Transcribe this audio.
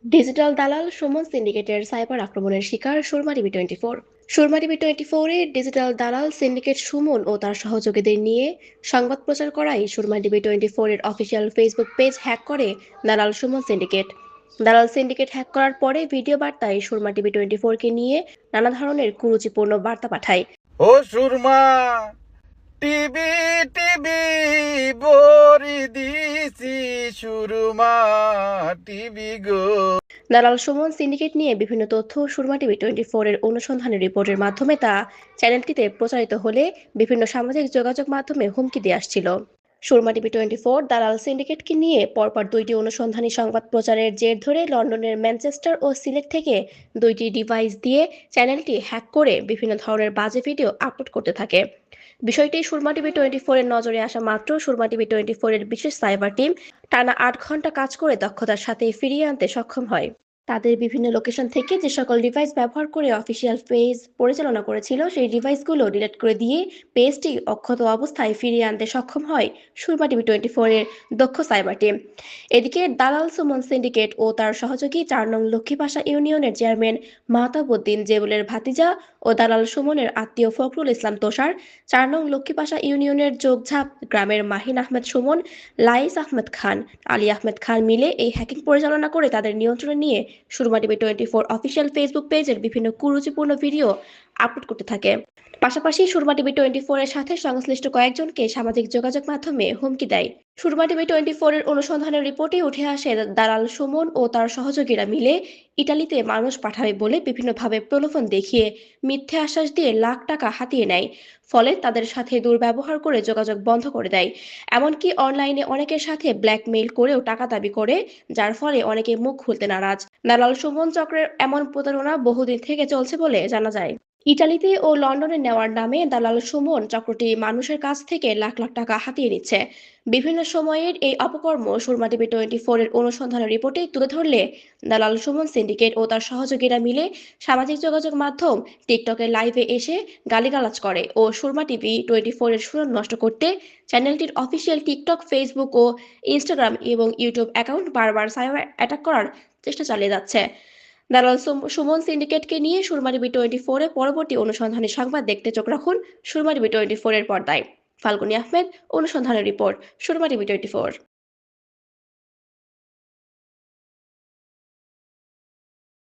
Digital দালাল সুমন সিন্ডিকেটের cyber আক্রমণের শিকার সুরমা টিভি 24। সুরমা টিভি 24-এ ডিজিটাল দালাল সিন্ডিকেট সুমন ও তার সহযোগীদের নিয়ে সংবাদ প্রচার করায় সুরমা টিভি 24-এর অফিসিয়াল ফেসবুক পেজ হ্যাক করে দালাল সুমন সিন্ডিকেট। দালাল সিন্ডিকেট হ্যাক করার পরে ভিডিও বার্তায় সুরমা টিভি 24-কে নিয়ে নানা ধরনের কুরুচিপূর্ণ বার্তা পাঠায়। ও সুরমা টিভি টিভি বরি দিছি সুরমা টিভি গো। দালাল সুমন সিন্ডিকেট নিয়ে বিভিন্ন তথ্য সুরমা টিভি 24-এর অনুসন্ধানী রিপোর্টের মাধ্যমে তা চ্যানেলটিতে প্রচারিত হলে বিভিন্ন সামাজিক যোগাযোগ মাধ্যমে হুমকি দিয়ে আসছিল। সুরমা টিভি 24 দালাল সিন্ডিকেটকে নিয়ে পরপর দুইটি অনুসন্ধানী সংবাদ প্রচারের জের ধরে লন্ডনের ম্যানচেস্টার ও সিলেট থেকে দুইটি ডিভাইস দিয়ে চ্যানেলটি হ্যাক করে বিভিন্ন ধরনের বাজে ভিডিও আপলোড করতে থাকে। বিষয়টি সুরমা টিভি 24-এর নজরে আসা মাত্র সুরমা টিভি 24-এর বিশেষ সাইবার টিম টানা ৮ ঘন্টা কাজ করে দক্ষতার সাথে ফিরিয়ে আনতে সক্ষম হয়। তাদের বিভিন্ন লোকেশন থেকে যে সকল ডিভাইস ব্যবহার করে অফিসিয়াল পেজ পরিচালনা করেছিল সেই ডিভাইসগুলো ডিলিট করে দিয়ে পেজটি অক্ষত অবস্থায় ফিরিয়ে আনতে সক্ষম হয় সুরমা টিভি 24-এর দক্ষ সাইবার টিম। এদিকে দালাল সুমন সিন্ডিকেট ও তার সহযোগী ৪ নং লক্ষ্মীপাশা ইউনিয়নের চেয়ারম্যান মাহতাবউদ্দিন জেবুলের ভাতিজা ও দালাল সুমনের আত্মীয় ফখরুল ইসলাম তোষার, ৪ নং লক্ষ্মীপাশা ইউনিয়নের যোগঝাপ গ্রামের মাহিন আহমেদ সুমন, লাইস আহমেদ খান, আলী আহমেদ খান মিলে এই হ্যাকিং পরিচালনা করে তাদের নিয়ন্ত্রণে নিয়ে সুরমা টিভি 24 অফিসিয়াল ফেসবুক পেজের বিভিন্ন কুরুচিপূর্ণ ভিডিও আপলোড করতে থাকে। পাশাপাশি সুরমা টিভি 24-এর সাথে সংশ্লিষ্ট কয়েকজনকে সামাজিক যোগাযোগ মাধ্যমে হুমকি দেয়। সুরমা টিভি 24-এর অনুসন্ধানের রিপোর্টে উঠে আসে দালাল সুমন ও তার সহযোগীরা মিলে ইটালিতে মানুষ পাঠাবে বলে বিভিন্নভাবে প্রলোভন দেখিয়ে মিথ্যে আশ্বাস দিয়ে লাখ টাকা হাতিয়ে নেয়। ফলে তাদের সাথে দুর্ব্যবহার করে যোগাযোগ বন্ধ করে দেয়। এমনকি অনলাইনে অনেকের সাথে ব্ল্যাকমেইল করেও টাকা দাবি করে, যার ফলে অনেকে মুখ খুলতে নারাজ। দালাল সুমন চক্রের এমন প্রতারণা বহুদিন থেকে চলছে বলে জানা যায়। ইতালিতে ও লন্ডনে নেওয়ার নামে দালাল সুমন চক্রটি মানুষের কাছ থেকে লাখ লাখ টাকা হাতিয়ে নিচ্ছে। বিভিন্ন সময়ের এই অপকর্ম সুরমা টিভি 24-এর অনুসন্ধানের রিপোর্টে তুলে ধরলে দালাল সুমন সিন্ডিকেট ও তার সহযোগীরা মিলে সামাজিক যোগাযোগ মাধ্যম টিকটকের লাইভে এসে গালিগালাজ করে ও সুরমা টিভি 24-এর সুনাম নষ্ট করতে চ্যানেলটির অফিসিয়াল টিকটক, ফেসবুক ও ইনস্টাগ্রাম এবং ইউটিউব অ্যাকাউন্ট বারবার সাইবার অ্যাটাক করার চেষ্টা চালিয়ে যাচ্ছে। দালাল সুমন সিন্ডিকেটকে নিয়ে সুরমা টিভি 24-এ পরবর্তী অনুসন্ধানী সংবাদ দেখতে চোখ রাখুন সুরমা টিভি 24-এর পর্দায়। ফাল্গুনী আহমেদ, অনুসন্ধানের রিপোর্ট, সুরমা টিভি 24।